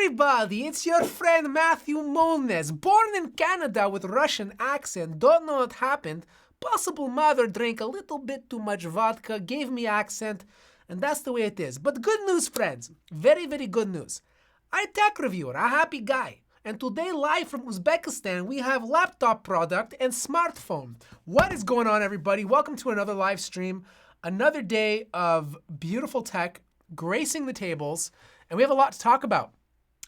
everybody, it's your friend Matthew Moniz, born in Canada with Russian accent, don't know what happened, possible mother drank a little bit too much vodka, gave me accent, and that's the way it is. But good news, friends, very, very good news. I'm tech reviewer, a happy guy, and today live from Uzbekistan, we have laptop product and smartphone. What is going on, everybody? Welcome to another live stream, another day of beautiful tech gracing the tables, and we have a lot to talk about.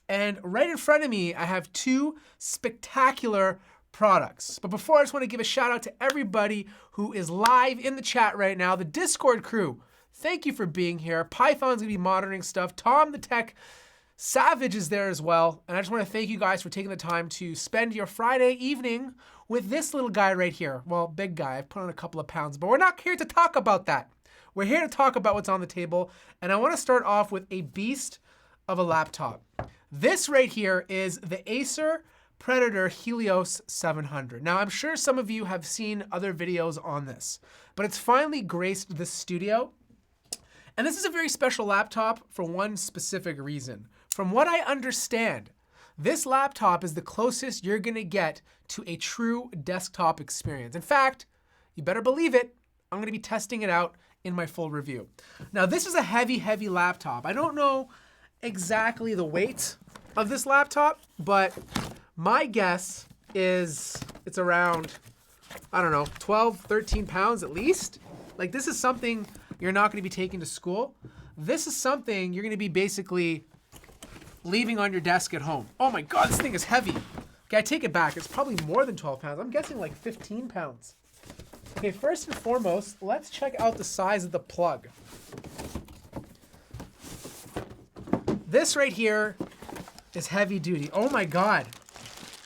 And right in front of me, I have two spectacular products. But before, I just want to give a shout out to everybody who is live in the chat right now. The Discord crew, thank you for being here. Python's gonna be monitoring stuff. Tom the Tech Savage is there as well. And I just want to thank you guys for taking the time to spend your Friday evening with this little guy right here. Well, big guy, I've put on a couple of pounds, but we're not here to talk about that. We're here to talk about what's on the table. And I want to start off with a beast of a laptop. This right here is the Acer Predator Helios 700. Now, I'm sure some of you have seen other videos on this, but it's finally graced the studio. And this is a very special laptop for one specific reason. From what I understand, this laptop is the closest you're gonna get to a true desktop experience. In fact, you better believe it, I'm gonna be testing it out in my full review. Now, this is a heavy, heavy laptop. I don't know exactly the weight of this laptop, but my guess is it's around, I don't know, 12, 13 pounds at least. Like, this is something you're not gonna be taking to school. This is something you're gonna be basically leaving on your desk at home. Oh my God, this thing is heavy. Okay, I take it back. It's probably more than 12 pounds. I'm guessing like 15 pounds. Okay, first and foremost, let's check out the size of the plug. This right here is heavy duty. Oh my God.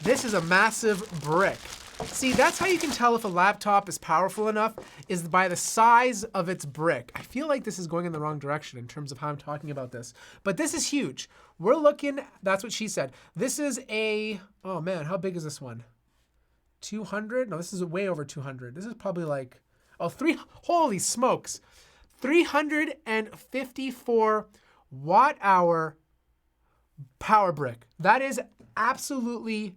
This is a massive brick. See, that's how you can tell if a laptop is powerful enough, is by the size of its brick. I feel like this is going in the wrong direction in terms of how I'm talking about this, but this is huge. We're looking, that's what she said. This is a, oh man, how big is this one? 200? No, this is way over 200. This is probably like, holy smokes. 354 watt hour power brick. That is absolutely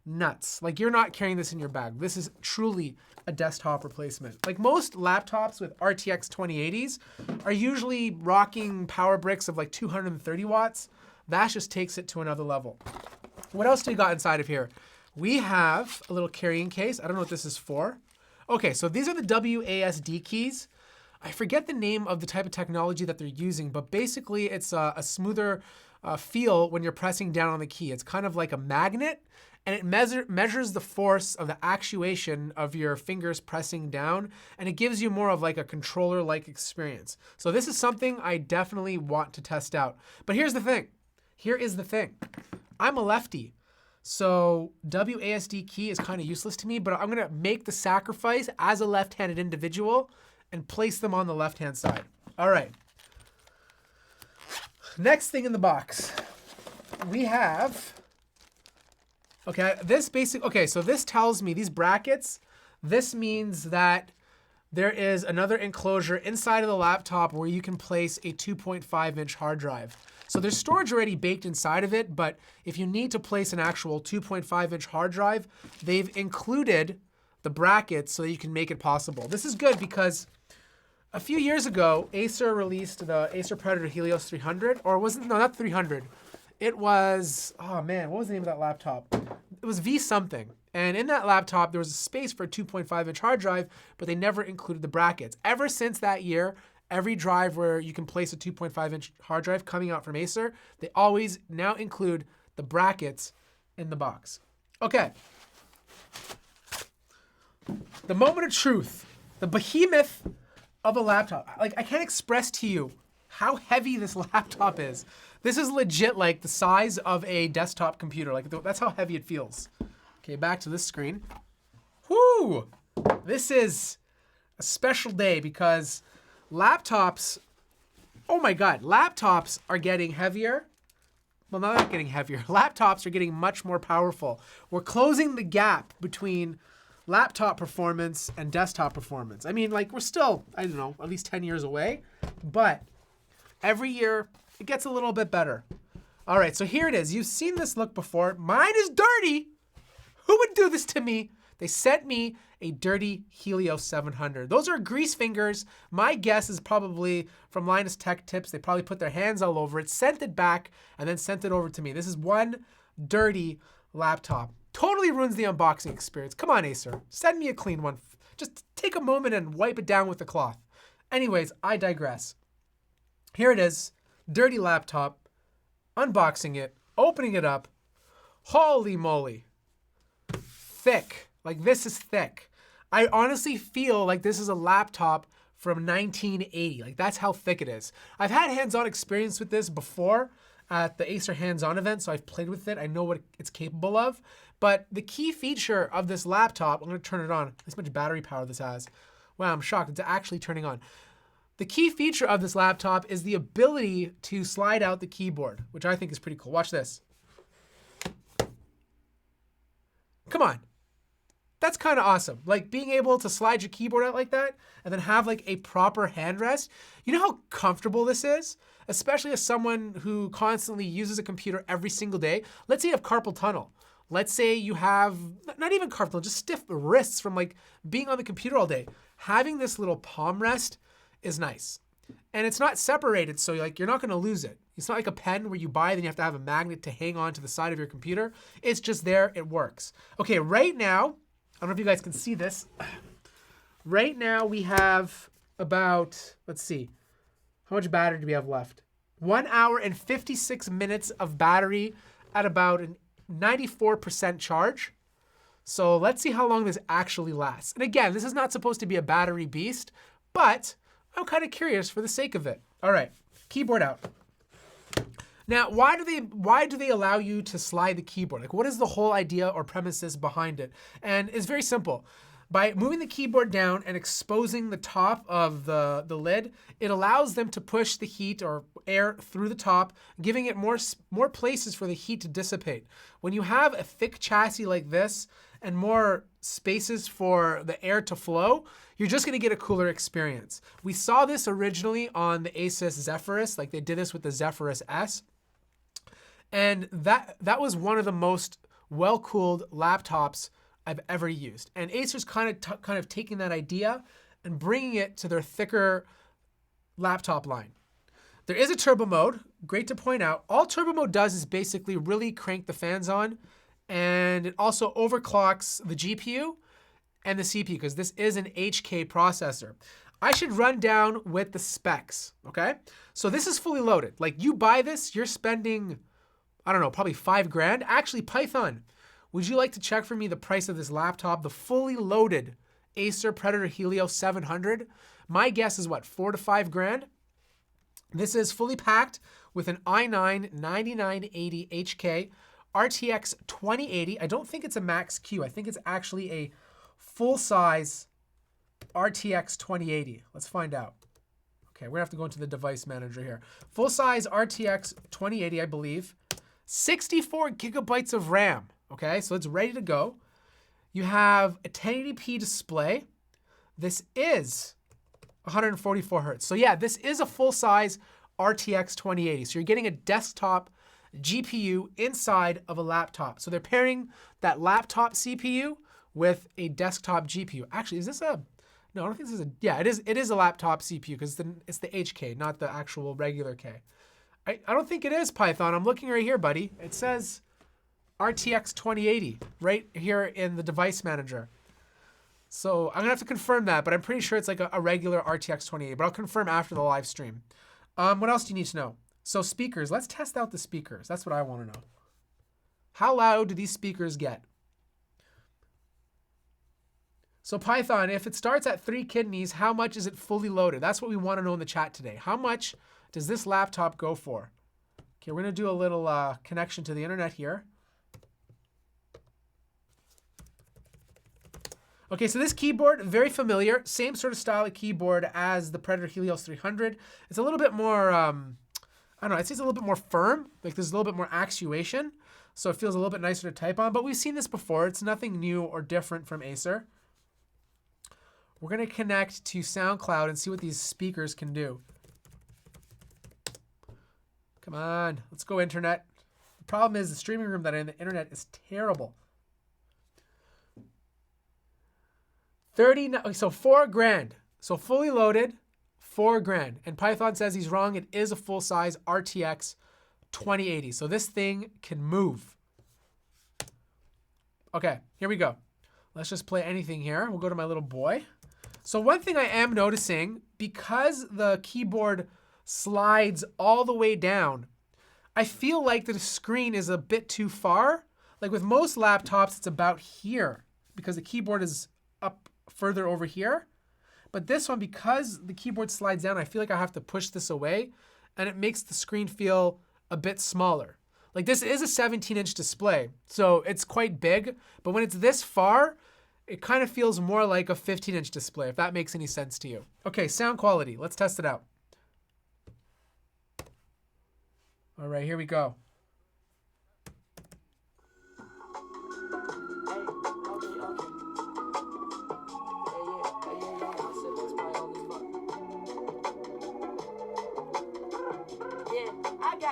nuts. Like, you're not carrying this in your bag. This is truly a desktop replacement. Like, most laptops with RTX 2080s are usually rocking power bricks of like 230 watts. That just takes it to another level. What else do we got inside of here? We have a little carrying case. I don't know what this is for. Okay, so these are the WASD keys. I forget the name of the type of technology that they're using, but basically it's a smoother feel when you're pressing down on the key. It's kind of like a magnet, and it measures the force of the actuation of your fingers pressing down, and it gives you more of like a controller-like experience. So this is something I definitely want to test out. But here's the thing. Here is the thing. I'm a lefty, so WASD key is kind of useless to me, but I'm gonna make the sacrifice as a left-handed individual and place them on the left-hand side. All right. Next thing in the box, we have, okay, so this tells me, these brackets, this means that there is another enclosure inside of the laptop where you can place a 2.5-inch hard drive. So there's storage already baked inside of it, but if you need to place an actual 2.5-inch hard drive, they've included the brackets so that you can make it possible. This is good because a few years ago, Acer released the Acer Predator Helios 300, or wasn't, no, not 300. It was, oh man, what was the name of that laptop? It was V something. And in that laptop, there was a space for a 2.5-inch hard drive, but they never included the brackets. Ever since that year, every drive where you can place a 2.5-inch hard drive coming out from Acer, they always now include the brackets in the box. Okay. The moment of truth, the behemoth of a laptop. Like, I can't express to you how heavy this laptop is. This is legit like the size of a desktop computer. Like, that's how heavy it feels. Okay, back to this screen. Whoo! This is a special day because laptops, oh my God, laptops are getting heavier. Well, not getting heavier. Laptops are getting much more powerful. We're closing the gap between laptop performance and desktop performance. I mean, like, we're still, I don't know, at least 10 years away, but every year it gets a little bit better. All right, so here it is. You've seen this look before. Mine is dirty. Who would do this to me? They sent me a dirty Helios 700. Those are grease fingers. My guess is probably from Linus Tech Tips. They probably put their hands all over it, sent it back, and then sent it over to me. This is one dirty laptop. Totally ruins the unboxing experience. Come on, Acer. Send me a clean one. Just take a moment and wipe it down with a cloth. Anyways, I digress. Here it is. Dirty laptop. Unboxing it. Opening it up. Holy moly. Thick. Like, this is thick. I honestly feel like this is a laptop from 1980. Like, that's how thick it is. I've had hands-on experience with this before at the Acer hands-on event, so I've played with it. I know what it's capable of. But the key feature of this laptop, I'm going to turn it on. This much battery power this has. Wow, I'm shocked. It's actually turning on. The key feature of this laptop is the ability to slide out the keyboard, which I think is pretty cool. Watch this. Come on. That's kind of awesome. Like, being able to slide your keyboard out like that and then have like a proper hand rest. You know how comfortable this is? Especially as someone who constantly uses a computer every single day. Let's say you have carpal tunnel. Let's say you have, not even carpal tunnel, just stiff wrists from like being on the computer all day. Having this little palm rest is nice. And it's not separated, so like you're not gonna lose it. It's not like a pen where you buy, then you have to have a magnet to hang on to the side of your computer. It's just there, it works. Okay, right now, I don't know if you guys can see this. Right now we have about, let's see, how much battery do we have left? 1 hour and 56 minutes of battery at about a 94% charge. So let's see how long this actually lasts. And again, this is not supposed to be a battery beast, but I'm kind of curious for the sake of it. All right, keyboard out. Now, why do they allow you to slide the keyboard? Like, what is the whole idea or premises behind it? And it's very simple. By moving the keyboard down and exposing the top of the lid, it allows them to push the heat or air through the top, giving it more places for the heat to dissipate. When you have a thick chassis like this and more spaces for the air to flow, you're just gonna get a cooler experience. We saw this originally on the Asus Zephyrus, like they did this with the Zephyrus S. And that was one of the most well-cooled laptops I've ever used. And Acer's kind of taking that idea and bringing it to their thicker laptop line. There is a turbo mode, great to point out. All turbo mode does is basically really crank the fans on, and it also overclocks the GPU and the CPU because this is an HK processor. I should run down with the specs, okay? So this is fully loaded. Like, you buy this, you're spending, I don't know, probably $5 grand. Actually, Python, would you like to check for me the price of this laptop, the fully loaded Acer Predator Helios 700? My guess is what, $4 to $5 grand? This is fully packed with an i9 9980 HK RTX 2080. I don't think it's a Max Q. I think it's actually a full-size RTX 2080. Let's find out. Okay, we're gonna have to go into the device manager here. Full-size RTX 2080, I believe. 64 gigabytes of RAM. Okay, so it's ready to go. You have a 1080p display. This is 144 hertz. So yeah, this is a full-size RTX 2080. So you're getting a desktop GPU inside of a laptop. So they're pairing that laptop CPU with a desktop GPU. Actually, is this a, no, I don't think this is a, yeah, it is a laptop CPU because it's the HK, not the actual regular K. I don't think it is, Python. I'm looking right here, buddy. It says RTX 2080 right here in the device manager. So I'm gonna have to confirm that, but I'm pretty sure it's like a regular RTX 2080, but I'll confirm after the live stream. What else do you need to know? So speakers, let's test out the speakers. That's what I wanna know. How loud do these speakers get? So Python, if it starts at 3 kidneys, how much is it fully loaded? That's what we wanna know in the chat today. How much does this laptop go for? Okay, we're gonna do a little connection to the internet here. Okay, so this keyboard, very familiar. Same sort of style of keyboard as the Predator Helios 300. It's a little bit more, I don't know, I'd say it's a little bit more firm. Like there's a little bit more actuation. So it feels a little bit nicer to type on, but we've seen this before. It's nothing new or different from Acer. We're gonna connect to SoundCloud and see what these speakers can do. Come on, let's go internet. Problem is the streaming room that I'm in, the internet is terrible. 30, so $4,000. So fully loaded, $4,000. And Python says he's wrong. It is a full-size RTX 2080. So this thing can move. Okay, here we go. Let's just play anything here. We'll go to my little boy. So one thing I am noticing, because the keyboard slides all the way down, I feel like the screen is a bit too far. Like with most laptops, it's about here because the keyboard is up further over here. But this one, because the keyboard slides down, I feel like I have to push this away, and it makes the screen feel a bit smaller. Like this is a 17-inch display, so it's quite big, but when it's this far, it kind of feels more like a 15-inch display, if that makes any sense to you. Okay, sound quality. Let's test it out. All right, here we go.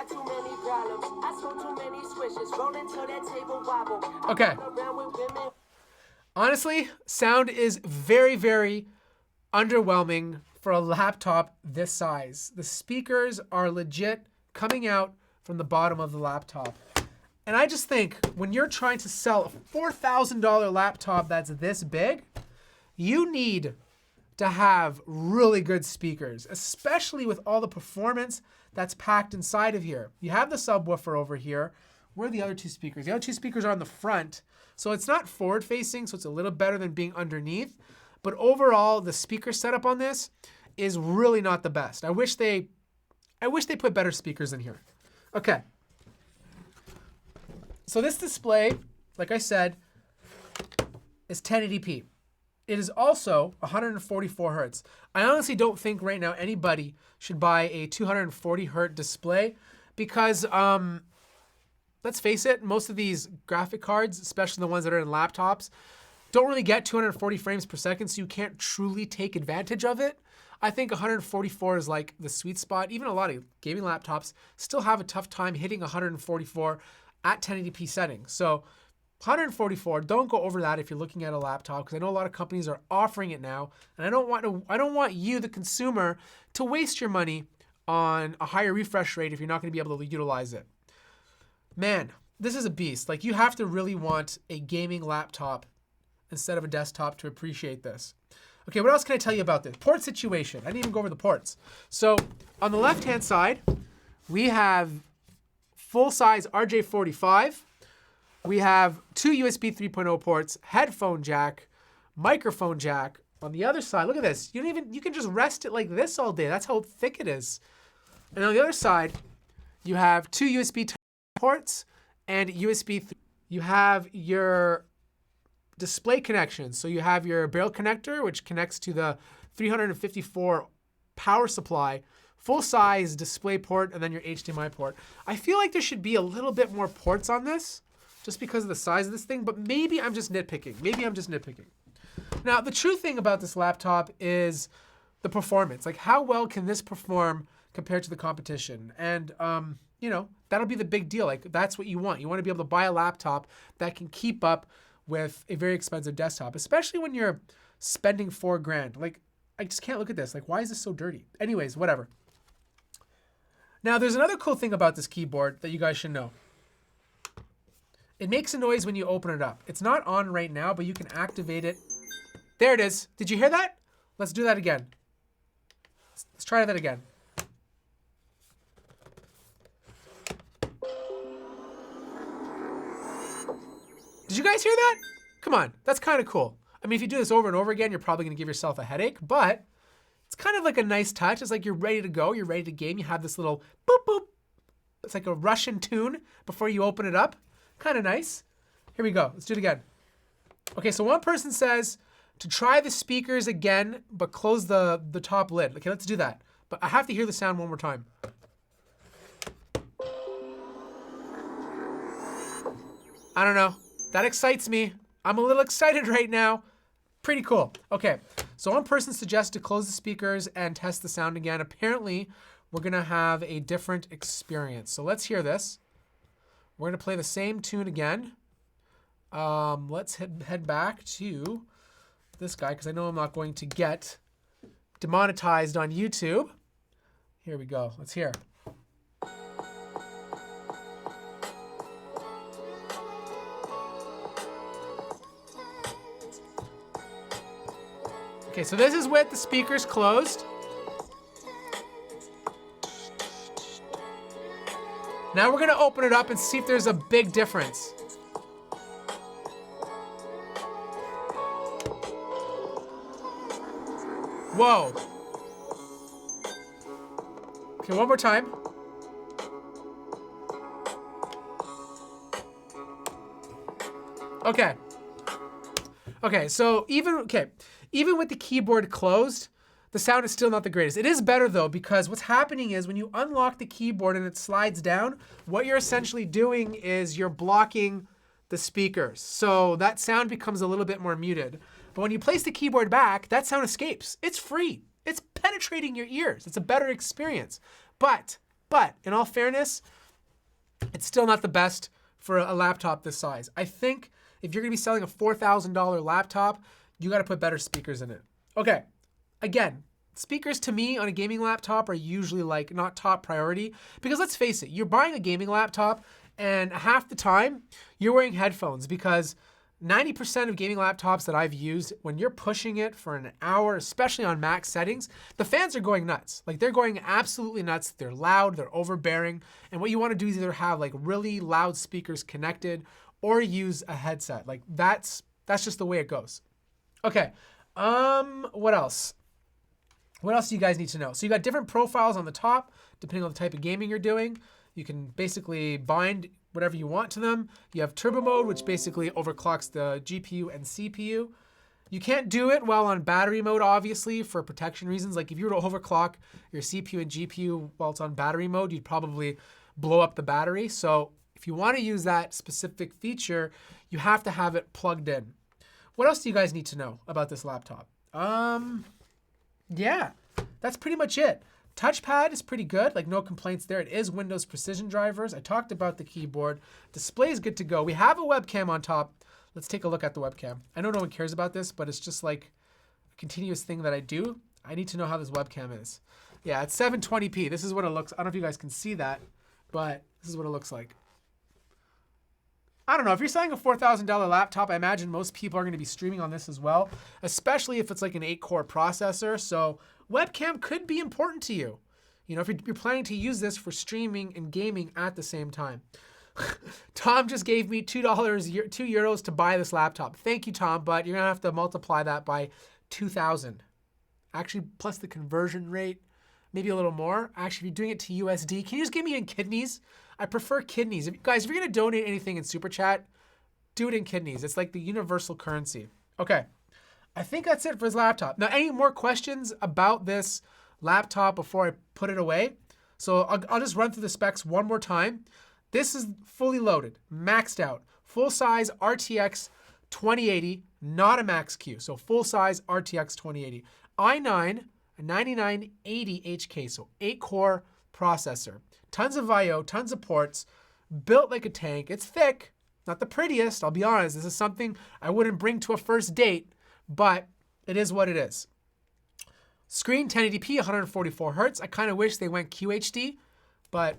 Too many problems. I saw too many swishes. Rolling till that table wobble. Okay. Honestly, sound is very, very underwhelming for a laptop this size. The speakers are legit coming out from the bottom of the laptop. And I just think when you're trying to sell a $4,000 laptop that's this big, you need to have really good speakers, especially with all the performance that's packed inside of here. You have the subwoofer over here. Where are the other two speakers? The other two speakers are on the front. So it's not forward facing, so it's a little better than being underneath. But overall, the speaker setup on this is really not the best. I wish they put better speakers in here. Okay. So this display, like I said, is 1080p. It is also 144 hertz. I honestly don't think right now anybody should buy a 240 hertz display because, let's face it, most of these graphic cards, especially the ones that are in laptops, don't really get 240 frames per second, so you can't truly take advantage of it. I think 144 is like the sweet spot. Even a lot of gaming laptops still have a tough time hitting 144 at 1080p settings. So 144, don't go over that if you're looking at a laptop, because I know a lot of companies are offering it now, and I don't want you, the consumer, to waste your money on a higher refresh rate if you're not going to be able to utilize it. Man, this is a beast. Like, you have to really want a gaming laptop instead of a desktop to appreciate this. Okay, what else can I tell you about this? Port situation. I didn't even go over the ports. So on the left-hand side, we have full-size RJ45. We have two USB 3.0 ports, headphone jack, microphone jack. On the other side, look at this. You can just rest it like this all day. That's how thick it is. And on the other side, you have two USB ports and USB 3. You have your display connections. So you have your barrel connector, which connects to the 354 power supply, full-size display port, and then your HDMI port. I feel like there should be a little bit more ports on this, just because of the size of this thing, but maybe I'm just nitpicking. Now, the true thing about this laptop is the performance. Like, how well can this perform compared to the competition? And, you know, that'll be the big deal. Like, that's what you want. You want to be able to buy a laptop that can keep up with a very expensive desktop, especially when you're spending $4,000. Like, I just can't look at this. Like, why is this so dirty? Anyways, whatever. Now, there's another cool thing about this keyboard that you guys should know. It makes a noise when you open it up. It's not on right now, but you can activate it. There it is. Did you hear that? Let's do that again. Let's try that again. Did you guys hear that? Come on, that's kind of cool. I mean, if you do this over and over again, you're probably gonna give yourself a headache, but it's kind of like a nice touch. It's like you're ready to go, you're ready to game. You have this little boop, boop. It's like a Russian tune before you open it up. Kind of nice. Here we go. Let's do it again. Okay, so one person says to try the speakers again, but close the top lid. Okay, let's do that. But I have to hear the sound one more time. I don't know. That excites me. I'm a little excited right now. Pretty cool. Okay, so one person suggests to close the speakers and test the sound again. Apparently, we're gonna have a different experience. So let's hear this. We're gonna play the same tune again. Let's head back to this guy because I know I'm not going to get demonetized on YouTube. Here we go. Let's hear. Okay, so this is with the speakers closed. Now we're gonna open it up and see if there's a big difference. Whoa. Okay, one more time. Okay. Okay, so even with the keyboard closed, the sound is still not the greatest. It is better though, because what's happening is when you unlock the keyboard and it slides down, what you're essentially doing is you're blocking the speakers. So that sound becomes a little bit more muted. But when you place the keyboard back, that sound escapes. It's free. It's penetrating your ears. It's a better experience. But in all fairness, it's still not the best for a laptop this size. I think if you're gonna be selling a $4,000 laptop, you gotta put better speakers in it. Okay, again, speakers to me on a gaming laptop are usually like not top priority because let's face it, you're buying a gaming laptop and half the time you're wearing headphones because 90% of gaming laptops that I've used, when you're pushing it for an hour, especially on max settings, the fans are going nuts. Like they're going absolutely nuts. They're loud, they're overbearing. And what you want to do is either have like really loud speakers connected or use a headset. Like that's just the way it goes. Okay, what else? What else do you guys need to know? So you got different profiles on the top, depending on the type of gaming you're doing. You can basically bind whatever you want to them. You have turbo mode, which basically overclocks the GPU and CPU. You can't do it while on battery mode, obviously, for protection reasons. Like if you were to overclock your CPU and GPU while it's on battery mode, you'd probably blow up the battery. So if you want to use that specific feature, you have to have it plugged in. What else do you guys need to know about this laptop? Yeah, that's pretty much it. Touchpad is pretty good, like no complaints there. It is Windows Precision drivers. I talked about the keyboard. Display is good to go. We have a webcam on top. Let's take a look at the webcam. I know no one cares about this, but it's just like a continuous thing that I do. I need to know how this webcam is. Yeah, it's 720p. This is what it looks. I don't know if you guys can see that, but this is what it looks like. I don't know, if you're selling a $4,000 laptop, I imagine most people are gonna be streaming on this as well, especially if it's like an 8-core processor. So webcam could be important to you. You know, if you're planning to use this for streaming and gaming at the same time. Tom just gave me €2 to buy this laptop. Thank you, Tom, but you're gonna have to multiply that by 2,000. Actually, plus the conversion rate, maybe a little more. Actually, if you're doing it to USD, can you just give me in kidneys? I prefer kidneys. Guys, if you're gonna donate anything in Super Chat, do it in kidneys. It's like the universal currency. Okay, I think that's it for this laptop. Now, any more questions about this laptop before I put it away? So I'll just run through the specs one more time. This is fully loaded, maxed out, full-size RTX 2080, not a max Q. So full-size RTX 2080. i9, a 9980 HK, so 8-core processor. Tons of I/O, tons of ports, built like a tank. It's thick, not the prettiest, I'll be honest. This is something I wouldn't bring to a first date, but it is what it is. Screen 1080p, 144 hertz. I kind of wish they went QHD, but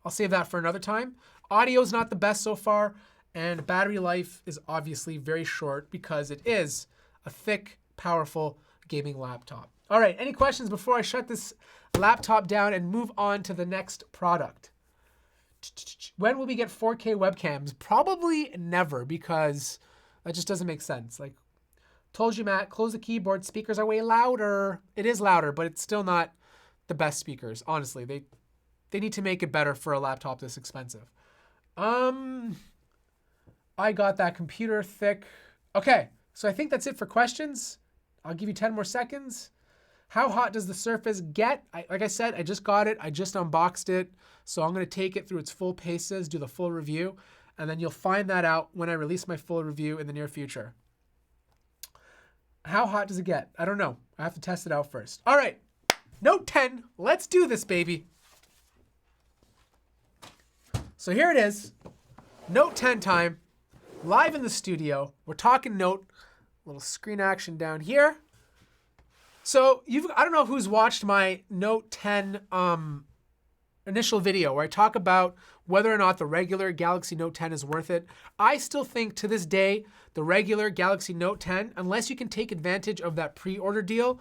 I'll save that for another time. Audio's not the best so far, and battery life is obviously very short because it is a thick, powerful gaming laptop. All right, any questions before I shut this laptop down and move on to the next product? When will we get 4K webcams? Probably never, because that just doesn't make sense. Like, told you, Matt, close the keyboard. Speakers are way louder. It is louder, but it's still not the best speakers. Honestly, they need to make it better for a laptop this expensive. I got that computer thick. Okay, so I think that's it for questions. I'll give you 10 more seconds. How hot does the Surface get? Like I said, I just got it. I just unboxed it. So I'm going to take it through its full paces, do the full review, and then you'll find that out when I release my full review in the near future. How hot does it get? I don't know. I have to test it out first. All right, Note 10. Let's do this, baby. So here it is, Note 10 time, live in the studio. We're talking Note, little screen action down here. So I don't know who's watched my Note 10 initial video where I talk about whether or not the regular Galaxy Note 10 is worth it. I still think to this day, the regular Galaxy Note 10, unless you can take advantage of that pre-order deal,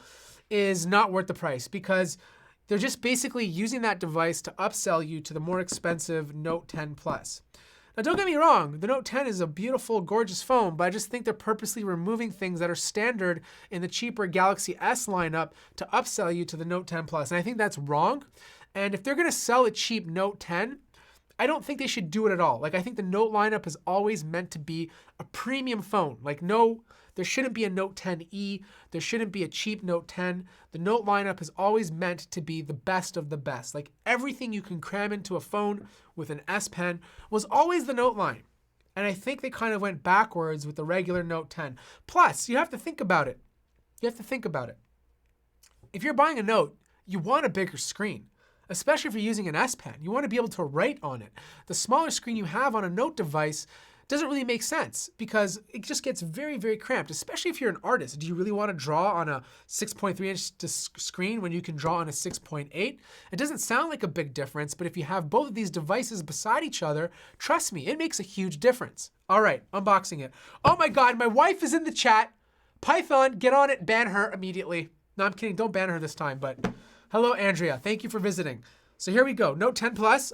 is not worth the price because they're just basically using that device to upsell you to the more expensive Note 10 Plus. Now, don't get me wrong, the Note 10 is a beautiful, gorgeous phone, but I just think they're purposely removing things that are standard in the cheaper Galaxy S lineup to upsell you to the Note 10 Plus. And I think that's wrong. And if they're going to sell a cheap Note 10, I don't think they should do it at all. Like, I think the Note lineup is always meant to be a premium phone. Like, no, there shouldn't be a Note 10e. There shouldn't be a cheap Note 10. The Note lineup is always meant to be the best of the best. Like, everything you can cram into a phone with an S Pen was always the Note line. And I think they kind of went backwards with the regular Note 10. Plus, you have to think about it. You have to think about it. If you're buying a Note, you want a bigger screen. Especially if you're using an S Pen. You want to be able to write on it. The smaller screen you have on a Note device doesn't really make sense because it just gets very, very cramped, especially if you're an artist. Do you really want to draw on a 6.3-inch screen when you can draw on a 6.8? It doesn't sound like a big difference, but if you have both of these devices beside each other, trust me, it makes a huge difference. All right, unboxing it. Oh my God, my wife is in the chat. Python, get on it, ban her immediately. No, I'm kidding, don't ban her this time, but hello, Andrea. Thank you for visiting. So here we go. Note 10 Plus.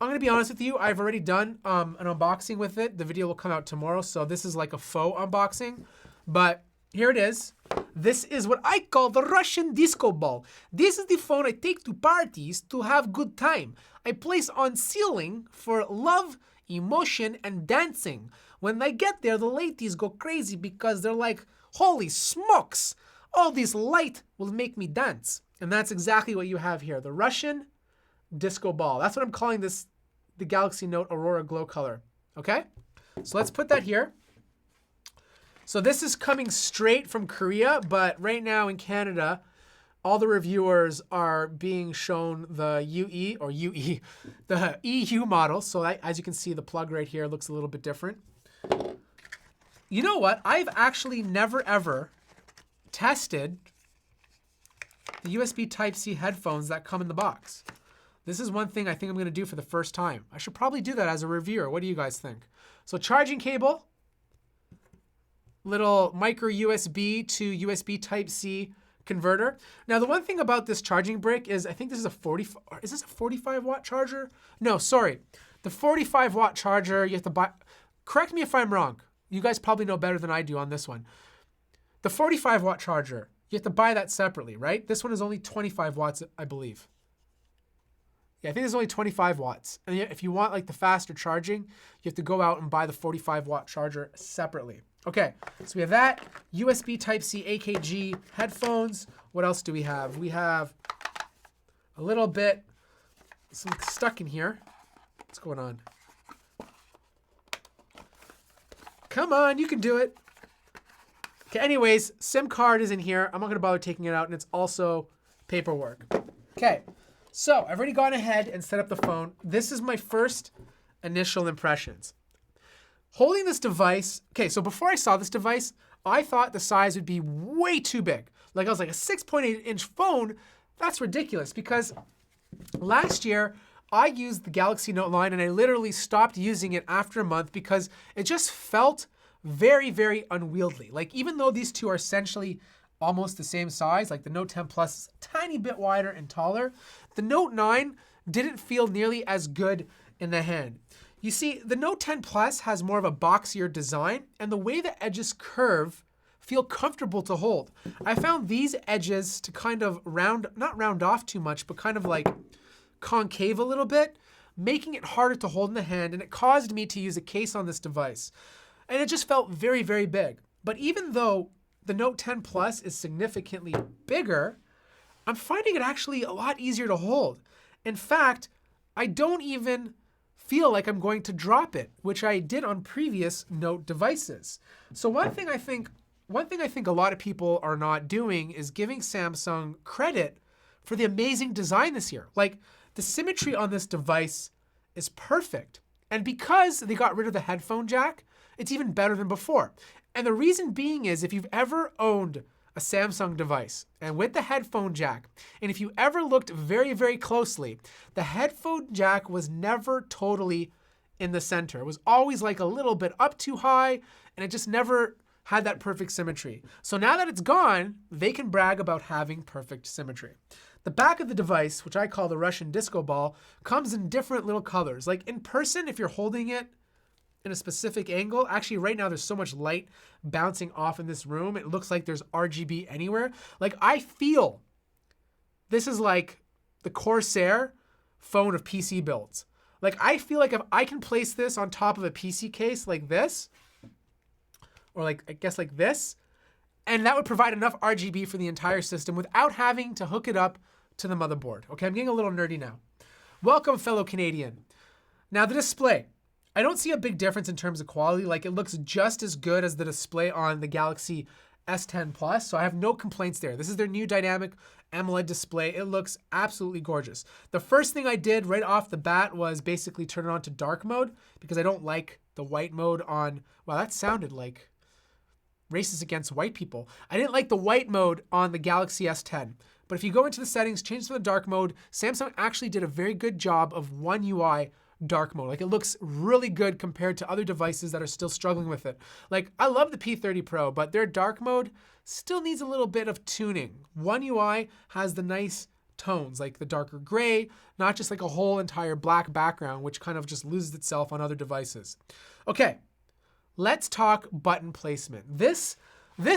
I'm going to be honest with you. I've already done an unboxing with it. The video will come out tomorrow, so this is like a faux unboxing. But here it is. This is what I call the Russian disco ball. This is the phone I take to parties to have good time. I place on ceiling for love, emotion, and dancing. When I get there, the ladies go crazy because they're like, holy smokes, all this light will make me dance. And that's exactly what you have here, the Russian disco ball. That's what I'm calling this, the Galaxy Note Aurora Glow color. Okay? So let's put that here. So this is coming straight from Korea, but right now in Canada, all the reviewers are being shown the the EU model. So as you can see, the plug right here looks a little bit different. You know what? I've actually never ever tested the USB Type-C headphones that come in the box. This is one thing I think I'm going to do for the first time. I should probably do that as a reviewer. What do you guys think? So charging cable, little micro USB to USB Type-C converter. Now, the one thing about this charging brick is I think this is is this a 45 watt charger? No, sorry. The 45 watt charger, you have to buy, correct me if I'm wrong. You guys probably know better than I do on this one. The 45 watt charger, you have to buy that separately, right? This one is only 25 watts, I believe. Yeah, I think it's only 25 watts. And if you want like the faster charging, you have to go out and buy the 45 watt charger separately. Okay, so we have that. USB Type-C AKG headphones. What else do we have? We have a little bit, some stuck in here. What's going on? Come on, you can do it. Okay, anyways, SIM card is in here. I'm not gonna bother taking it out, and it's also paperwork. Okay, so I've already gone ahead and set up the phone. This is my first initial impressions. Holding this device, okay, so before I saw this device, I thought the size would be way too big. Like I was like, a 6.8-inch phone, that's ridiculous because last year I used the Galaxy Note line and I literally stopped using it after a month because it just felt very, very unwieldy. Like even though these two are essentially almost the same size, like the Note 10 Plus is a tiny bit wider and taller, the Note 9 didn't feel nearly as good in the hand. You see, the Note 10 Plus has more of a boxier design, and the way the edges curve feel comfortable to hold. I found these edges to kind of not round off too much, but kind of like concave a little bit, making it harder to hold in the hand, and it caused me to use a case on this device. And it just felt very, very big. But even though the Note 10 Plus is significantly bigger, I'm finding it actually a lot easier to hold. In fact, I don't even feel like I'm going to drop it, which I did on previous Note devices. So one thing I think a lot of people are not doing is giving Samsung credit for the amazing design this year. Like the symmetry on this device is perfect. And because they got rid of the headphone jack, it's even better than before. And the reason being is if you've ever owned a Samsung device and with the headphone jack, and if you ever looked very, very closely, the headphone jack was never totally in the center. It was always like a little bit up too high, and it just never had that perfect symmetry. So now that it's gone, they can brag about having perfect symmetry. The back of the device, which I call the Russian disco ball, comes in different little colors. Like in person, if you're holding it in a specific angle, actually right now there's so much light bouncing off in this room, it looks like there's RGB anywhere. Like I feel this is like the Corsair phone of PC builds. Like I feel like if I can place this on top of a PC case like this, or like I guess like this, and that would provide enough RGB for the entire system without having to hook it up to the motherboard. Okay, I'm getting a little nerdy now. Welcome, fellow Canadian. Now the display. I don't see a big difference in terms of quality. Like it looks just as good as the display on the Galaxy S10 Plus, so I have no complaints there. This is their new dynamic AMOLED display. It looks absolutely gorgeous. The first thing I did right off the bat was basically turn it on to dark mode because I don't like the white mode on, wow, that sounded like racist against white people. I didn't like the white mode on the Galaxy S10. But if you go into the settings, change to the dark mode, Samsung actually did a very good job of One UI dark mode. Like it looks really good compared to other devices that are still struggling with it. Like I love the P30 Pro, but their dark mode still needs a little bit of tuning. One UI has the nice tones, like the darker gray, not just like a whole entire black background, which kind of just loses itself on other devices. Okay, let's talk button placement. This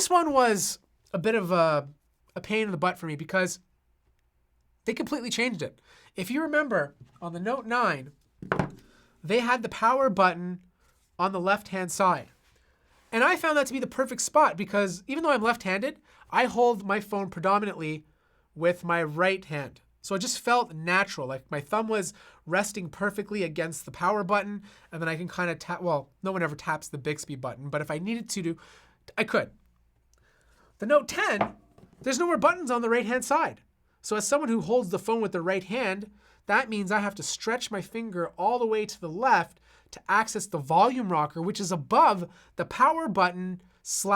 one was a bit of a pain in the butt for me because they completely changed it. If you remember, on the Note 9, they had the power button on the left-hand side. And I found that to be the perfect spot because even though I'm left-handed, I hold my phone predominantly with my right hand. So it just felt natural, like my thumb was resting perfectly against the power button, and then I can kind of tap, well, no one ever taps the Bixby button, but if I needed to, I could. The Note 10, there's no more buttons on the right-hand side. So as someone who holds the phone with the right hand, that means I have to stretch my finger all the way to the left to access the volume rocker, which is above the power button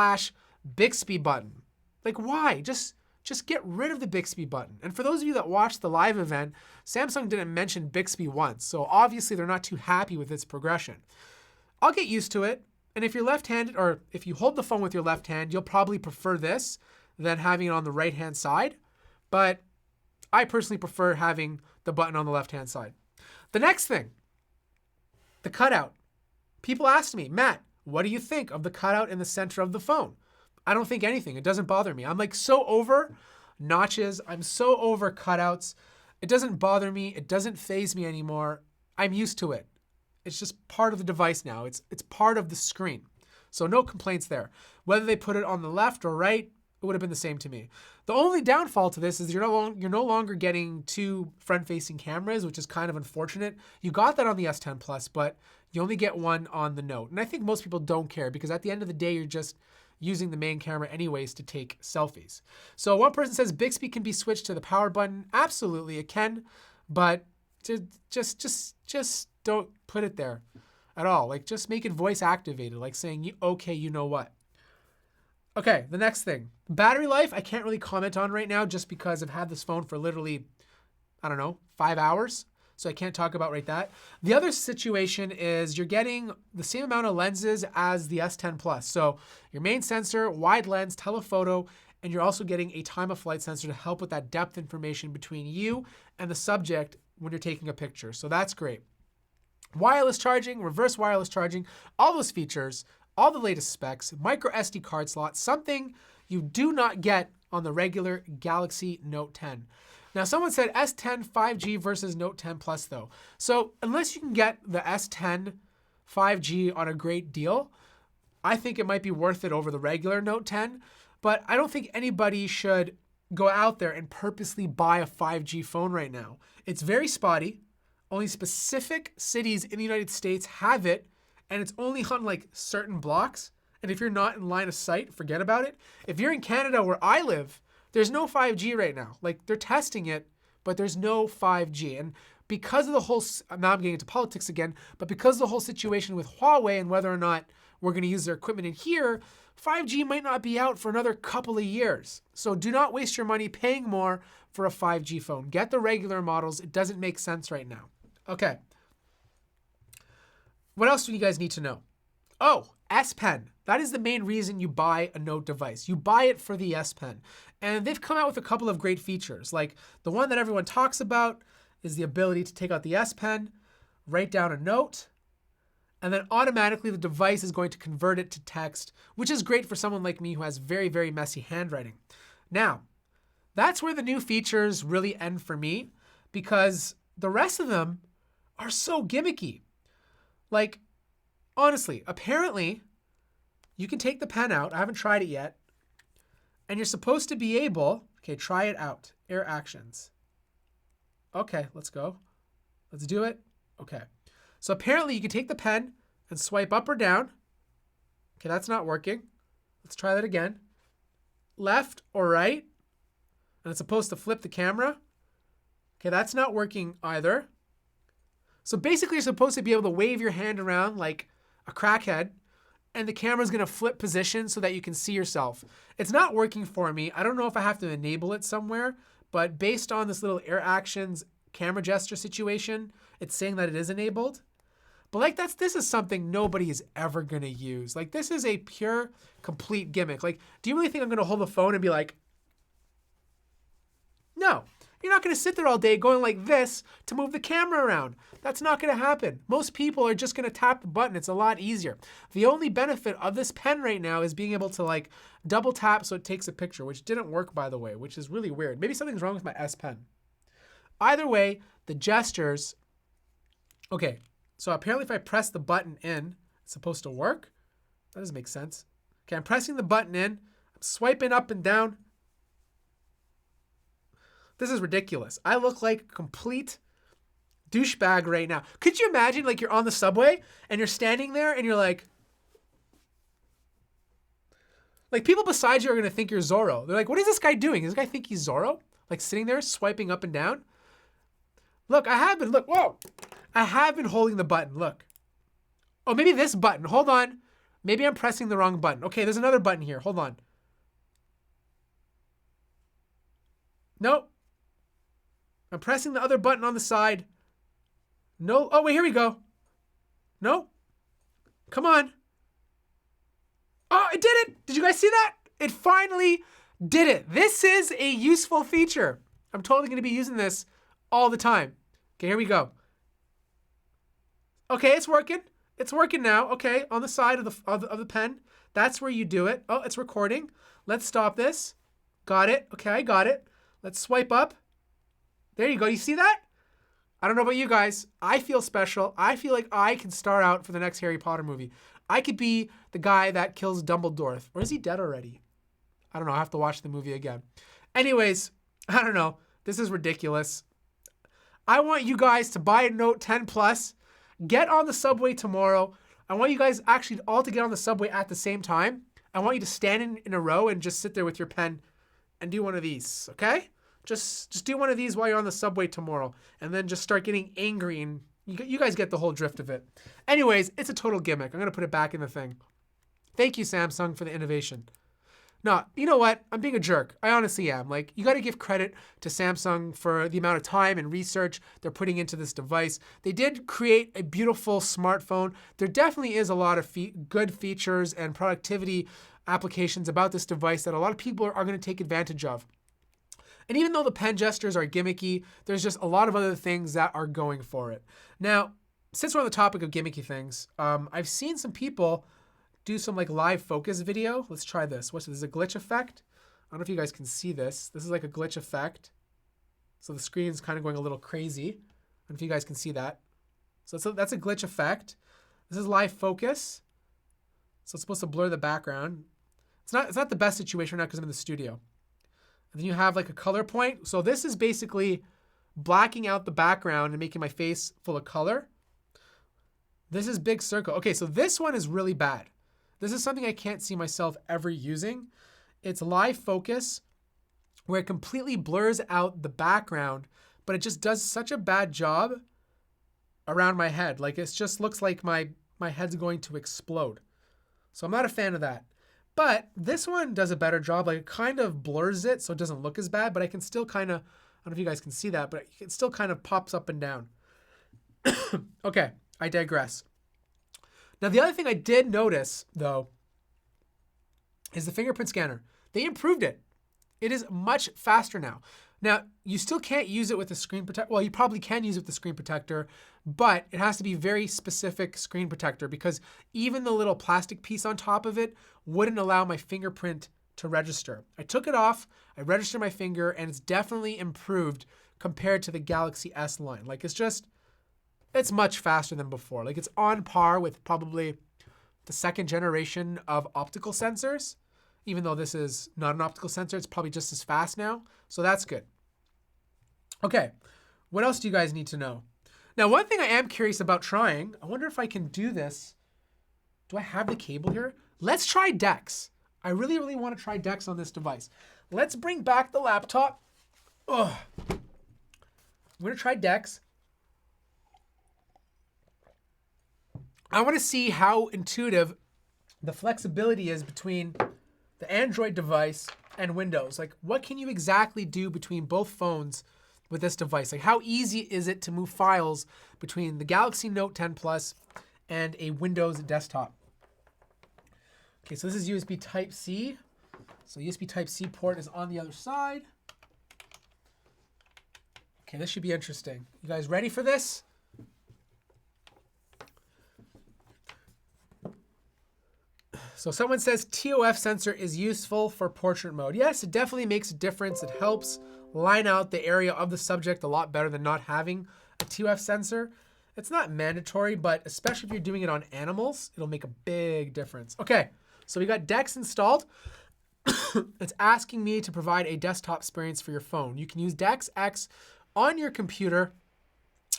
/ Bixby button. Like why? Just get rid of the Bixby button. And for those of you that watched the live event, Samsung didn't mention Bixby once, so obviously they're not too happy with its progression. I'll get used to it, and if you're left-handed, or if you hold the phone with your left hand, you'll probably prefer this than having it on the right-hand side, but I personally prefer having the button on the left-hand side. The next thing, the cutout. People asked me, Matt, what do you think of the cutout in the center of the phone? I don't think anything. It doesn't bother me. I'm like so over notches. I'm so over cutouts. It doesn't bother me. It doesn't faze me anymore. I'm used to it. It's just part of the device now. It's part of the screen. So no complaints there. Whether they put it on the left or right, it would have been the same to me. The only downfall to this is you're no longer getting two front-facing cameras, which is kind of unfortunate. You got that on the S10 Plus, but you only get one on the Note. And I think most people don't care because at the end of the day, you're just using the main camera anyways to take selfies. So one person says Bixby can be switched to the power button. Absolutely, it can, but just don't put it there at all. Like just make it voice activated, like saying, okay, you know what. Okay, the next thing. Battery life, I can't really comment on right now just because I've had this phone for literally, 5 hours. So I can't talk about right that. The other situation is you're getting the same amount of lenses as the S10 Plus. So your main sensor, wide lens, telephoto, and you're also getting a time of flight sensor to help with that depth information between you and the subject when you're taking a picture. So that's great. Wireless charging, reverse wireless charging, all those features, all the latest specs, micro SD card slot, something you do not get on the regular Galaxy Note 10. Now, someone said S10 5G versus Note 10 Plus, though. So unless you can get the S10 5G on a great deal, I think it might be worth it over the regular Note 10. But I don't think anybody should go out there and purposely buy a 5G phone right now. It's very spotty. Only specific cities in the United States have it, and it's only on like certain blocks. And if you're not in line of sight, forget about it. If you're in Canada where I live, there's no 5G right now. Like they're testing it, but there's no 5G. And because of the whole, now I'm getting into politics again, but because of the whole situation with Huawei and whether or not we're going to use their equipment in here, 5G might not be out for another couple of years. So do not waste your money paying more for a 5G phone. Get the regular models. It doesn't make sense right now. Okay. What else do you guys need to know? Oh, S Pen. That is the main reason you buy a Note device. You buy it for the S Pen. And they've come out with a couple of great features. Like the one that everyone talks about is the ability to take out the S Pen, write down a note, and then automatically the device is going to convert it to text, which is great for someone like me who has very, very messy handwriting. Now, that's where the new features really end for me, because the rest of them are so gimmicky. Like, honestly, apparently, you can take the pen out. I haven't tried it yet. And you're supposed to be able, okay, try it out. Air actions. Okay, let's go. Let's do it. Okay. So apparently you can take the pen and swipe up or down. Okay, that's not working. Let's try that again. Left or right. And it's supposed to flip the camera. Okay, that's not working either. So basically you're supposed to be able to wave your hand around like a crackhead, and the camera's gonna flip position so that you can see yourself. It's not working for me. I don't know if I have to enable it somewhere, but based on this little air actions camera gesture situation, it's saying that it is enabled. But like this is something nobody is ever gonna use. Like this is a pure, complete gimmick. Like, do you really think I'm gonna hold the phone and be like, no. You're not gonna sit there all day going like this to move the camera around. That's not gonna happen. Most people are just gonna tap the button. It's a lot easier. The only benefit of this pen right now is being able to like double tap so it takes a picture, which didn't work, by the way, which is really weird. Maybe something's wrong with my S Pen. Either way, the gestures, okay, so apparently if I press the button in, it's supposed to work. That doesn't make sense. Okay, I'm pressing the button in, I'm swiping up and down. This is ridiculous. I look like a complete douchebag right now. Could you imagine like you're on the subway and you're standing there and you're like people beside you are going to think you're Zorro. They're like, what is this guy doing? Does this guy think he's Zorro? Like sitting there swiping up and down? Look, I have been holding the button. Look. Oh, maybe this button. Hold on. Maybe I'm pressing the wrong button. Okay, there's another button here. Hold on. Nope. I'm pressing the other button on the side. No. Oh, wait, here we go. No. Come on. Oh, it did it. Did you guys see that? It finally did it. This is a useful feature. I'm totally going to be using this all the time. Okay, here we go. Okay, it's working. It's working now. Okay, on the side of the pen. That's where you do it. Oh, it's recording. Let's stop this. Got it. Okay, I got it. Let's swipe up. There you go. You see that? I don't know about you guys. I feel special. I feel like I can star out for the next Harry Potter movie. I could be the guy that kills Dumbledore. Or is he dead already? I don't know. I have to watch the movie again. Anyways, I don't know. This is ridiculous. I want you guys to buy a Note 10 Plus. Get on the subway tomorrow. I want you guys actually all to get on the subway at the same time. I want you to stand in a row and just sit there with your pen and do one of these, okay? Just do one of these while you're on the subway tomorrow, and then just start getting angry, and you guys get the whole drift of it. Anyways, it's a total gimmick. I'm going to put it back in the thing. Thank you, Samsung, for the innovation. No, you know what? I'm being a jerk. I honestly am. Like, you got to give credit to Samsung for the amount of time and research they're putting into this device. They did create a beautiful smartphone. There definitely is a lot of good features and productivity applications about this device that a lot of people are going to take advantage of. And even though the pen gestures are gimmicky, there's just a lot of other things that are going for it. Now, since we're on the topic of gimmicky things, I've seen some people do some like live focus video. Let's try this. What's this? This is a glitch effect. I don't know if you guys can see this. This is like a glitch effect. So the screen is kind of going a little crazy. I don't know if you guys can see that. So that's a glitch effect. This is live focus. So it's supposed to blur the background. It's not the best situation right now because I'm in the studio. And then you have like a color point. So this is basically blacking out the background and making my face full of color. This is big circle. Okay, so this one is really bad. This is something I can't see myself ever using. It's live focus, where it completely blurs out the background, but it just does such a bad job around my head. Like it just looks like my head's going to explode. So I'm not a fan of that. But this one does a better job. Like it kind of blurs it so it doesn't look as bad, but I can still kind of, I don't know if you guys can see that, but it still kind of pops up and down. Okay, I digress. Now the other thing I did notice though is the fingerprint scanner. They improved it. It is much faster now. Now, you still can't use it with the screen protector. Well, you probably can use it with the screen protector, but it has to be very specific screen protector because even the little plastic piece on top of it wouldn't allow my fingerprint to register. I took it off, I registered my finger, and it's definitely improved compared to the Galaxy S line. Like it's much faster than before. Like it's on par with probably the second generation of optical sensors. Even though this is not an optical sensor, it's probably just as fast now. So that's good. Okay, what else do you guys need to know? Now, one thing I am curious about trying, I wonder if I can do this. Do I have the cable here? Let's try DeX. I really, really want to try DeX on this device. Let's bring back the laptop. Ugh. I'm going to try DeX. I want to see how intuitive the flexibility is between the Android device and Windows. Like what can you exactly do between both phones with this device? Like how easy is it to move files between the Galaxy Note 10 Plus and a Windows desktop? Okay, so this is USB Type-C. So USB Type-C port is on the other side. Okay, this should be interesting. You guys ready for this? So someone says TOF sensor is useful for portrait mode. Yes, it definitely makes a difference. It helps line out the area of the subject a lot better than not having a TOF sensor. It's not mandatory, but especially if you're doing it on animals, it'll make a big difference. Okay, so we got DeX installed. It's asking me to provide a desktop experience for your phone. You can use DeX X on your computer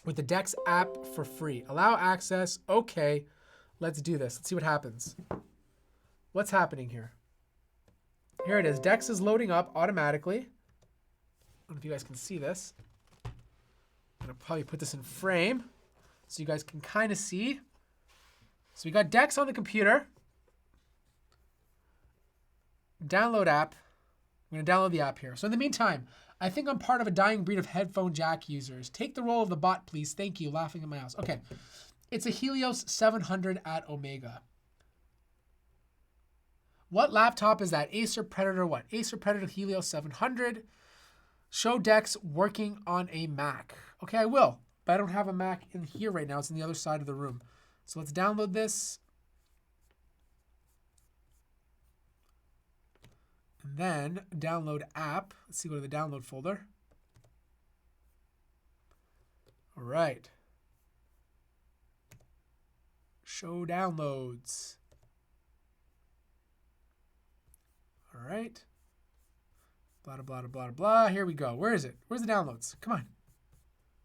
with the DeX app for free. Allow access. Okay, let's do this. Let's see what happens. What's happening here? Here it is. DeX is loading up automatically. I don't know if you guys can see this. I'm going to probably put this in frame so you guys can kind of see. So we got DeX on the computer. Download app. I'm going to download the app here. So in the meantime, I think I'm part of a dying breed of headphone jack users. Take the role of the bot, please. Thank you. Laughing at my house. Okay. It's a Helios 700 at Omega. What laptop is that? Acer Predator what? Acer Predator Helios 700. Show DeX working on a Mac. Okay, I will. But I don't have a Mac in here right now. It's in the other side of the room. So let's download this. And then download app. Let's see, go to the download folder. All right. Show downloads. All right. Blah, blah, blah, blah, blah. Here we go. Where is it? Where's the downloads? Come on.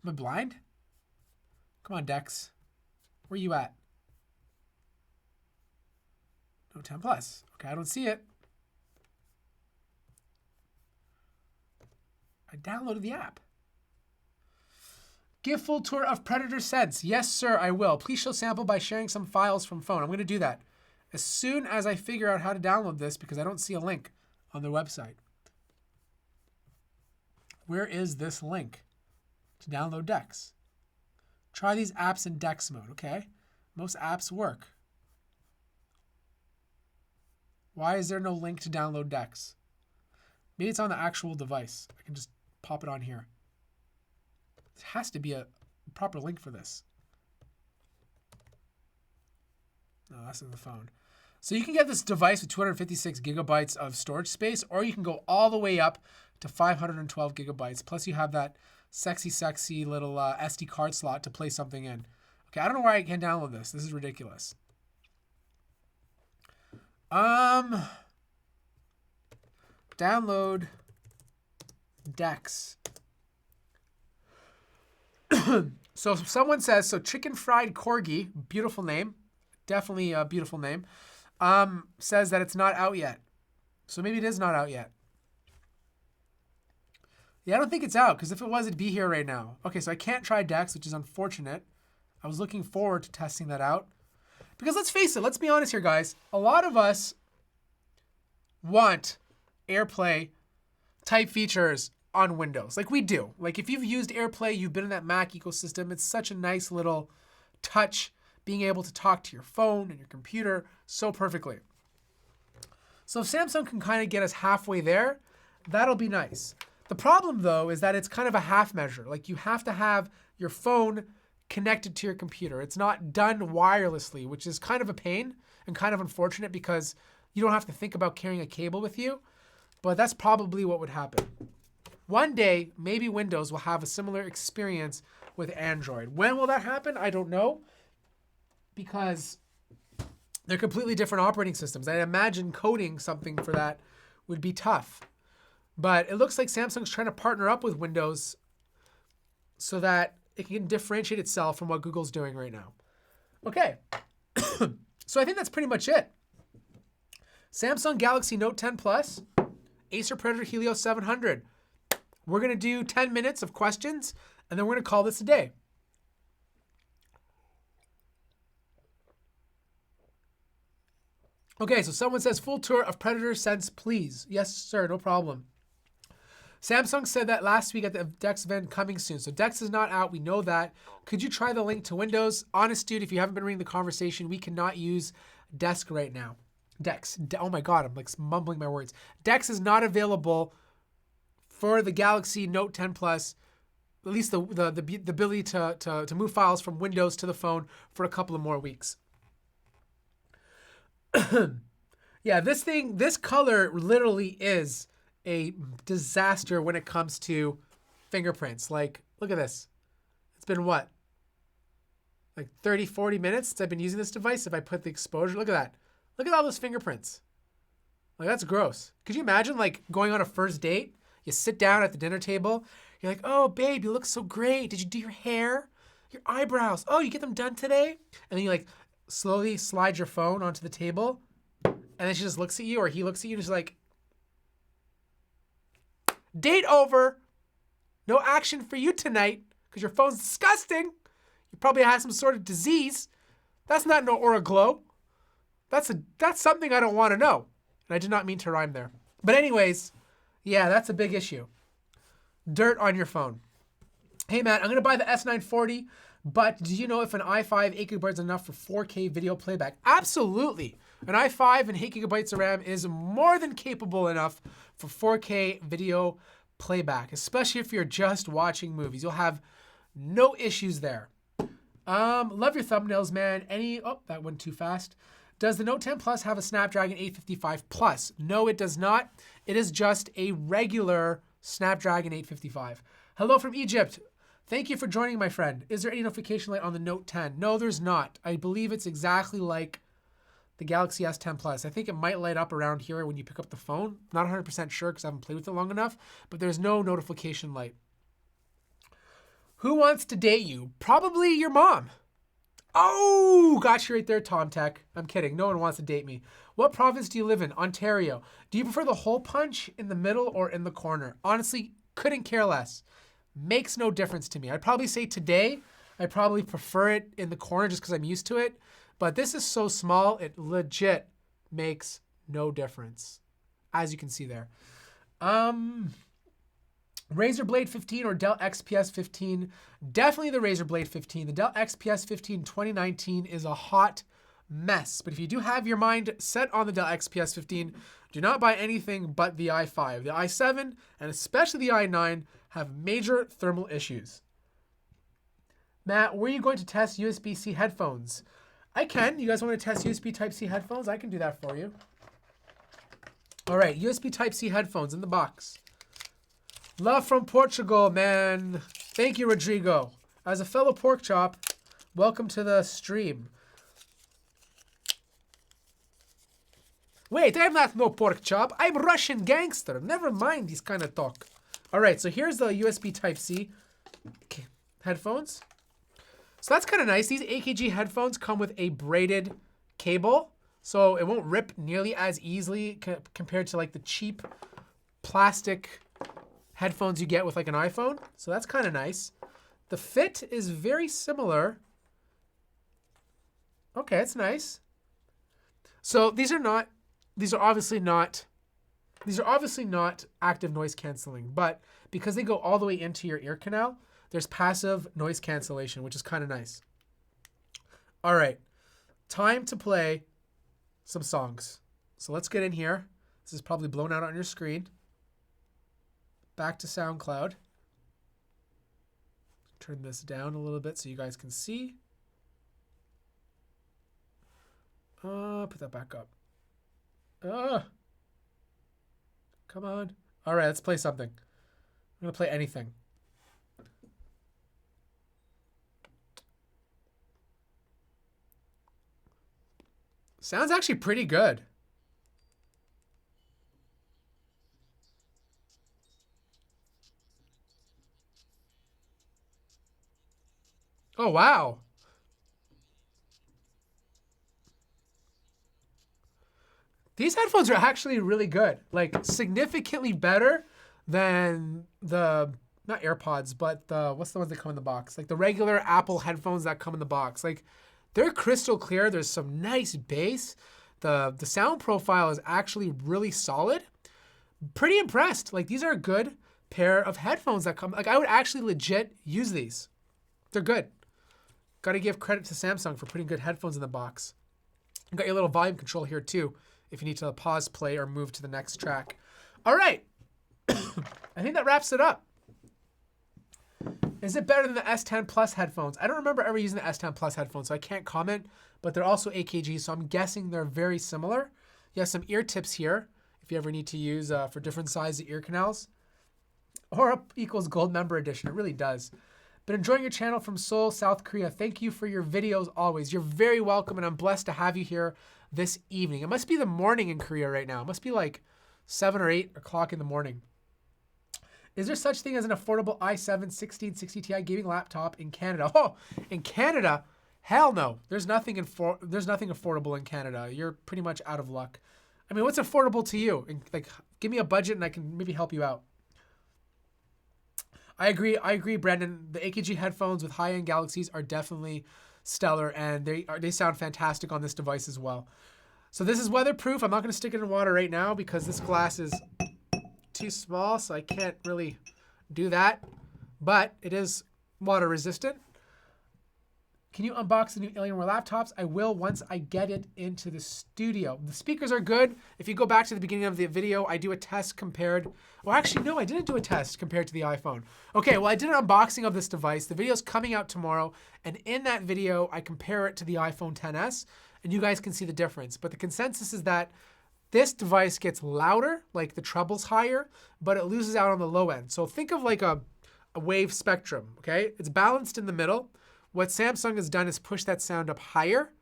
Am I blind? Come on, DeX. Where you at? No 10 Plus. Okay, I don't see it. I downloaded the app. Give full tour of Predator Sense. Yes, sir, I will. Please show sample by sharing some files from phone. I'm going to do that as soon as I figure out how to download this because I don't see a link on their website. Where is this link to download DeX? Try these apps in DeX mode, okay? Most apps work. Why is there no link to download DeX? Maybe it's on the actual device. I can just pop it on here. There has to be a proper link for this. No, that's in the phone. So you can get this device with 256 gigabytes of storage space, or you can go all the way up to 512 gigabytes. Plus you have that sexy little SD card slot to play something in. Okay, I don't know where I can download this. This is ridiculous. Download DeX. So someone says, so Chicken Fried Corgi, beautiful name, definitely a beautiful name, says that it's not out yet. So maybe it is not out yet. Yeah, I don't think it's out, because if it was, it'd be here right now. Okay, so I can't try Dex, which is unfortunate. I was looking forward to testing that out. Because let's face it, let's be honest here, guys. A lot of us want AirPlay type features on Windows. Like we do. Like if you've used AirPlay, you've been in that Mac ecosystem, it's such a nice little touch being able to talk to your phone and your computer so perfectly. So if Samsung can kind of get us halfway there, that'll be nice. The problem though is that it's kind of a half measure. Like you have to have your phone connected to your computer. It's not done wirelessly, which is kind of a pain and kind of unfortunate because you don't have to think about carrying a cable with you, but that's probably what would happen. One day, maybe Windows will have a similar experience with Android. When will that happen? I don't know, because they're completely different operating systems. I imagine coding something for that would be tough. But it looks like Samsung's trying to partner up with Windows so that it can differentiate itself from what Google's doing right now. Okay, so I think that's pretty much it. Samsung Galaxy Note 10 Plus, Acer Predator Helios 700. We're going to do 10 minutes of questions, and then we're going to call this a day. Okay, so someone says, full tour of Predator Sense, please. Yes, sir, no problem. Samsung said that last week at the Dex event, coming soon. So Dex is not out, we know that. Could you try the link to Windows? Honest dude, if you haven't been reading the conversation, we cannot use Dex right now. Dex, oh my God, I'm like mumbling my words. Dex is not available for the Galaxy Note 10 Plus, at least the ability to move files from Windows to the phone for a couple of more weeks. Yeah, this color literally is a disaster when it comes to fingerprints. Like, look at this. It's been what? Like 30, 40 minutes since I've been using this device. If I put the exposure, look at that. Look at all those fingerprints. Like, that's gross. Could you imagine like going on a first date? You sit down at the dinner table. You're like, oh, babe, you look so great. Did you do your hair? Your eyebrows? Oh, you get them done today? And then you like slowly slide your phone onto the table. And then she just looks at you, or he looks at you and is like, date over. No action for you tonight because your phone's disgusting. You probably have some sort of disease. That's not no Aura Glow. That's something I don't want to know. And I did not mean to rhyme there. But anyways, yeah, that's a big issue. Dirt on your phone. Hey, Matt, I'm going to buy the S940, but do you know if an i5 8GB is enough for 4K video playback? Absolutely. An i5 and 8GB of RAM is more than capable enough for 4K video playback, especially if you're just watching movies. You'll have no issues there. Love your thumbnails, man. Oh, that went too fast. Does the Note 10 Plus have a Snapdragon 855 Plus? No, it does not. It is just a regular Snapdragon 855. Hello from Egypt. Thank you for joining, my friend. Is there any notification light on the Note 10? No, there's not. I believe it's exactly like the Galaxy S10 Plus. I think it might light up around here when you pick up the phone. Not 100% sure because I haven't played with it long enough, but there's no notification light. Who wants to date you? Probably your mom. Oh, got you right there, Tom Tech. I'm kidding. No one wants to date me. What province do you live in? Ontario. Do you prefer the hole punch in the middle or in the corner? Honestly, couldn't care less. Makes no difference to me. I'd probably say today, I probably prefer it in the corner just because I'm used to it. But this is so small, it legit makes no difference, as you can see there. Razer Blade 15 or Dell XPS 15? Definitely the Razer Blade 15. The Dell XPS 15 2019 is a hot mess. But if you do have your mind set on the Dell XPS 15, do not buy anything but the i5. The i7 and especially the i9 have major thermal issues. Matt, were you going to test USB-C headphones? I can. You guys want to test USB Type-C headphones? I can do that for you. All right, USB Type-C headphones in the box. Love from Portugal, man. Thank you, Rodrigo. As a fellow pork chop, welcome to the stream. Wait, I'm not no pork chop. I'm Russian gangster. Never mind these kind of talk. All right, so here's the USB Type-C headphones. So that's kind of nice. These AKG headphones come with a braided cable, so it won't rip nearly as easily compared to like the cheap plastic headphones you get with like an iPhone. So that's kind of nice. The fit is very similar. Okay, it's nice. So these are obviously not active noise canceling, but because they go all the way into your ear canal, there's passive noise cancellation, which is kind of nice. All right, time to play some songs. So let's get in here. This is probably blown out on your screen. Back to SoundCloud. Turn this down a little bit so you guys can see. Put that back up. Come on. All right, let's play something. I'm going to play anything. Sounds actually pretty good. Oh, wow. These headphones are actually really good. Like significantly better than the, not AirPods, but the, what's the ones that come in the box? Like the regular Apple headphones that come in the box. Like they're crystal clear. There's some nice bass. The sound profile is actually really solid. Pretty impressed. Like these are a good pair of headphones that come, like I would actually legit use these. They're good. Got to give credit to Samsung for putting good headphones in the box. You got your little volume control here too, if you need to pause, play, or move to the next track. All right. I think that wraps it up. Is it better than the S10 Plus headphones? I don't remember ever using the S10 Plus headphones, so I can't comment, but they're also AKG, so I'm guessing they're very similar. You have some ear tips here if you ever need to use for different sizes ear canals. Or up equals gold member edition. It really does. Been enjoying your channel from Seoul, South Korea. Thank you for your videos always. You're very welcome, and I'm blessed to have you here this evening. It must be the morning in Korea right now. It must be like 7 or 8 o'clock in the morning. Is there such thing as an affordable i7 1660 Ti gaming laptop in Canada? Oh, in Canada? Hell no. There's nothing affordable in Canada. You're pretty much out of luck. I mean, what's affordable to you? Like, give me a budget and I can maybe help you out. I agree, Brandon. The AKG headphones with high-end Galaxies are definitely stellar, and they sound fantastic on this device as well. So this is weatherproof. I'm not going to stick it in water right now because this glass is too small, so I can't really do that. But it is water resistant. Can you unbox the new Alienware laptops? I will once I get it into the studio. The speakers are good. If you go back to the beginning of the video, I do a test compared. Well, actually, no, I didn't do a test compared to the iPhone. Okay, well, I did an unboxing of this device. The video's coming out tomorrow. And in that video, I compare it to the iPhone XS. And you guys can see the difference. But the consensus is that this device gets louder, like the treble's higher, but it loses out on the low end. So think of like a wave spectrum, okay? It's balanced in the middle. What Samsung has done is push that sound up higher,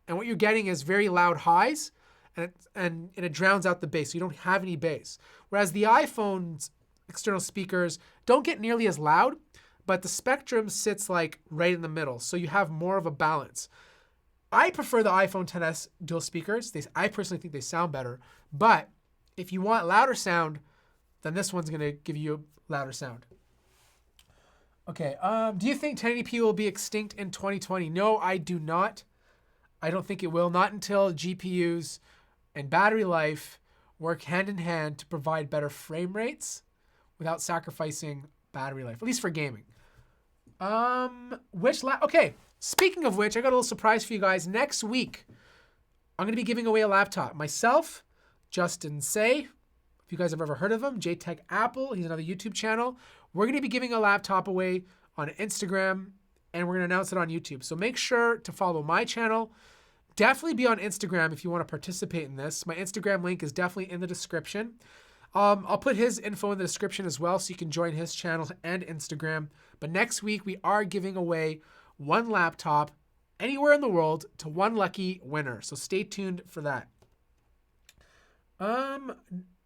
and what you're getting is very loud highs, and it drowns out the bass, so you don't have any bass. Whereas the iPhone's external speakers don't get nearly as loud, but the spectrum sits like right in the middle, so you have more of a balance. I prefer the iPhone XS dual speakers. I personally think they sound better, but if you want louder sound, then this one's gonna give you louder sound. Okay, do you think 1080p will be extinct in 2020? No, I do not. I don't think it will. Not until GPUs and battery life work hand in hand to provide better frame rates without sacrificing battery life, at least for gaming. Okay, speaking of which, I got a little surprise for you guys. Next week, I'm going to be giving away a laptop. Myself, Justin Say, if you guys have ever heard of him, JTech Apple, he's another YouTube channel. We're going to be giving a laptop away on Instagram, and we're going to announce it on YouTube. So make sure to follow my channel. Definitely be on Instagram if you want to participate in this. My Instagram link is definitely in the description. I'll put his info in the description as well, so you can join his channel and Instagram. But next week, we are giving away one laptop anywhere in the world to one lucky winner. So stay tuned for that.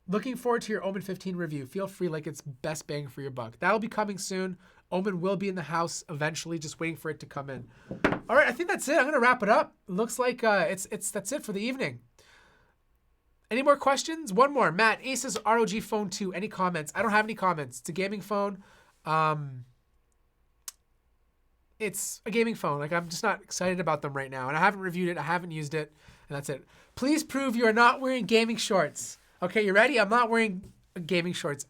Looking forward to your Omen 15 review. Feel free, like it's best bang for your buck. That'll be coming soon. Omen will be in the house eventually, just waiting for it to come in. All right, I think that's it. I'm gonna wrap it up. Looks like that's it for the evening. Any more questions? One more. Matt, Asus ROG Phone 2. Any comments? I don't have any comments. It's a gaming phone. It's a gaming phone. Like, I'm just not excited about them right now. And I haven't reviewed it. I haven't used it. And that's it. Please prove you are not wearing gaming shorts. Okay, you ready? I'm not wearing gaming shorts.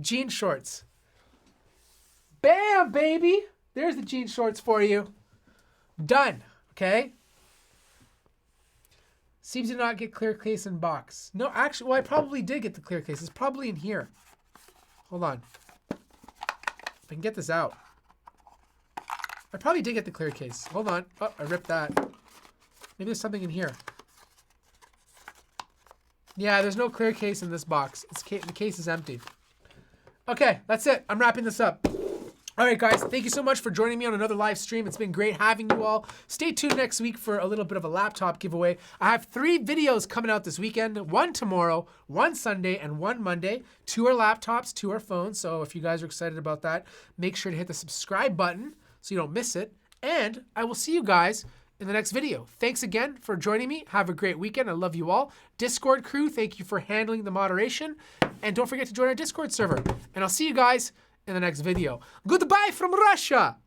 Jean shorts. Bam, baby. There's the jean shorts for you. Done. Okay? Seems to not get clear case in box. No, actually, well, I probably did get the clear case. It's probably in here. Hold on. If I can get this out. I probably did get the clear case. Hold on. Oh, I ripped that. Maybe there's something in here. Yeah, there's no clear case in this box. The case is empty. Okay, that's it. I'm wrapping this up. All right, guys, thank you so much for joining me on another live stream. It's been great having you all. Stay tuned next week for a little bit of a laptop giveaway. I have 3 videos coming out this weekend, 1 tomorrow, 1 Sunday, and 1 Monday. 2 are laptops, 2 are phones. So if you guys are excited about that, make sure to hit the subscribe button so you don't miss it. And I will see you guys in the next video. Thanks again for joining me. Have a great weekend. I love you all. Discord crew, thank you for handling the moderation. And don't forget to join our Discord server. And I'll see you guys in the next video. Goodbye from Russia.